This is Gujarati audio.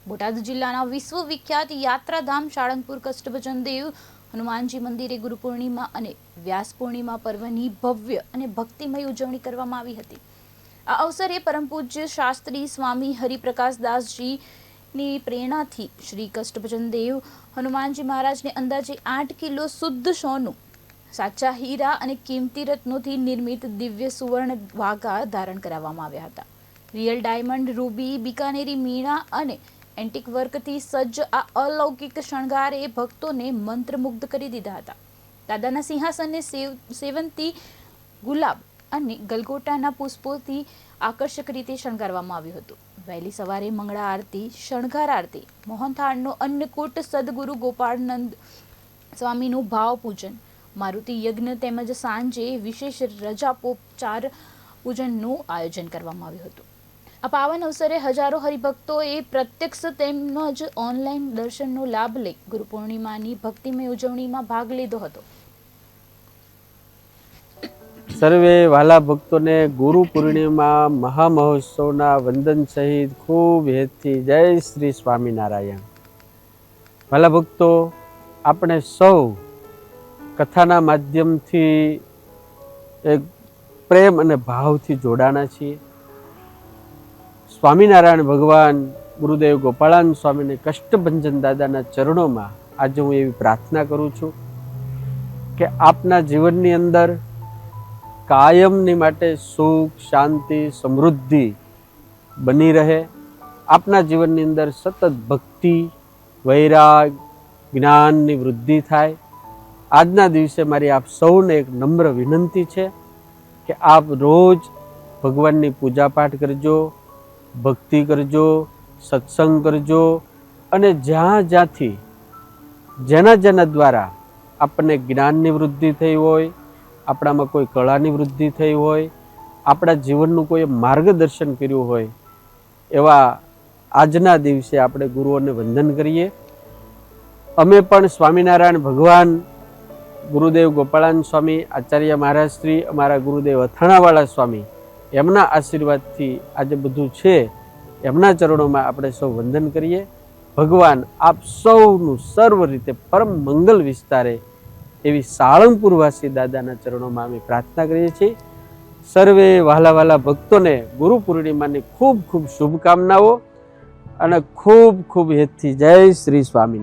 બોટાદ જિલ્લાના વિશ્વવિખ્યાત યાત્રાધામ સાળંગપુર કષ્ટભંજન દેવ હનુમાનજી મંદિરે ગુરુ પૂર્ણિમા અને વ્યાસ પૂર્ણિમા પર્વની ભવ્ય અને ભક્તિમય ઉજવણી કરવામાં આવી હતી। આ અવસરે પરમ પૂજ્ય શાસ્ત્રી સ્વામી હરિપ્રકાશદાસજીની પ્રેરણાથી શ્રી કષ્ટભંજન દેવ હનુમાનજી મહારાજને અંદાજે 8 કિલો શુદ્ધ સોનું, સાચા હીરા અને કિંમતી રત્નોથી નિર્મિત દિવ્ય સુવર્ણ વાઘા ધારણ કરાવવામાં આવ્યા હતા। રિયલ ડાયમંડ, રૂબી, બીકાનેરી મીણા અને એન્ટિક વર્કથી સજ્જ આ અલૌકિક શણગારે ભક્તોને મંત્રમુગ્ધ કરી દીધા હતા। દાદાના સિંહાસનને સેવંતી, ગુલાબ અને ગલગોટાના પુષ્પોથી આકર્ષક રીતે શણગારવામાં આવ્યું હતું। વહેલી સવારે મંગળા આરતી, શણગાર આરતી, મોહનથાળનો અન્નકૂટ, સદગુરુ ગોપાળનંદ સ્વામીનું ભાવ પૂજન, મારુતિ યજ્ઞ તેમજ સાંજે વિશેષ રજાપોપચાર પૂજનનું આયોજન કરવામાં આવ્યું હતું। આ પાવન અવસરે હજારો હરિભક્તોએ પ્રત્યક્ષ તેમજ ઓનલાઈન દર્શનનો લાભ લઈ ગુરુ પૂર્ણિમાની ભક્તિમય ઉજવણીમાં ભાગ લીધો હતો। સર્વે વાલા ભક્તોને ગુરુ પૂર્ણિમા મહામહોત્સવના વંદન સહિત ખૂબ હેતથી જય શ્રી સ્વામિનારાયણ। વાલા ભક્તો, આપણે સૌ કથાના માધ્યમથી એક પ્રેમ અને ભાવથી જોડાણા છીએ। સ્વામિનારાયણ ભગવાન ગુરુદેવ ગોપાળાનંદ સ્વામીને કષ્ટભંજન દાદાના ચરણોમાં આજે હું એવી પ્રાર્થના કરું છું કે આપના જીવનની અંદર કાયમની માટે સુખ, શાંતિ, સમૃદ્ધિ બની રહે। આપના જીવનની અંદર સતત ભક્તિ, વૈરાગ, જ્ઞાનની વૃદ્ધિ થાય। આજના દિવસે મારી આપ સૌને એક નમ્ર વિનંતી છે કે આપ રોજ ભગવાનની પૂજા પાઠ કરજો, ભક્તિ કરજો, સત્સંગ કરજો અને જ્યાંથી જેના દ્વારા આપણને જ્ઞાનની વૃદ્ધિ થઈ હોય, આપણામાં કોઈ કળાની વૃદ્ધિ થઈ હોય, આપણા જીવનનું કોઈ માર્ગદર્શન કર્યું હોય, એવા આજના દિવસે આપણે ગુરુઓને વંદન કરીએ। અમે પણ સ્વામિનારાયણ ભગવાન ગુરુદેવ ગોપાળાનંદ સ્વામી, આચાર્ય મહારાજ શ્રી, અમારા ગુરુદેવ અથાણાવાળા સ્વામી, એમના આશીર્વાદથી આજે બધું છે, એમના ચરણોમાં આપણે સૌ વંદન કરીએ। ભગવાન આપ સૌનું સર્વ રીતે પરમ મંગલ વિસ્તારે એવી સાળંગપુરવાસી દાદાના ચરણોમાં અમે પ્રાર્થના કરીએ છીએ। સર્વે વહાલા વહાલા ભક્તોને ગુરુ પૂર્ણિમાની ખૂબ ખૂબ શુભકામનાઓ અને ખૂબ ખૂબ હેતથી જય શ્રી સ્વામી।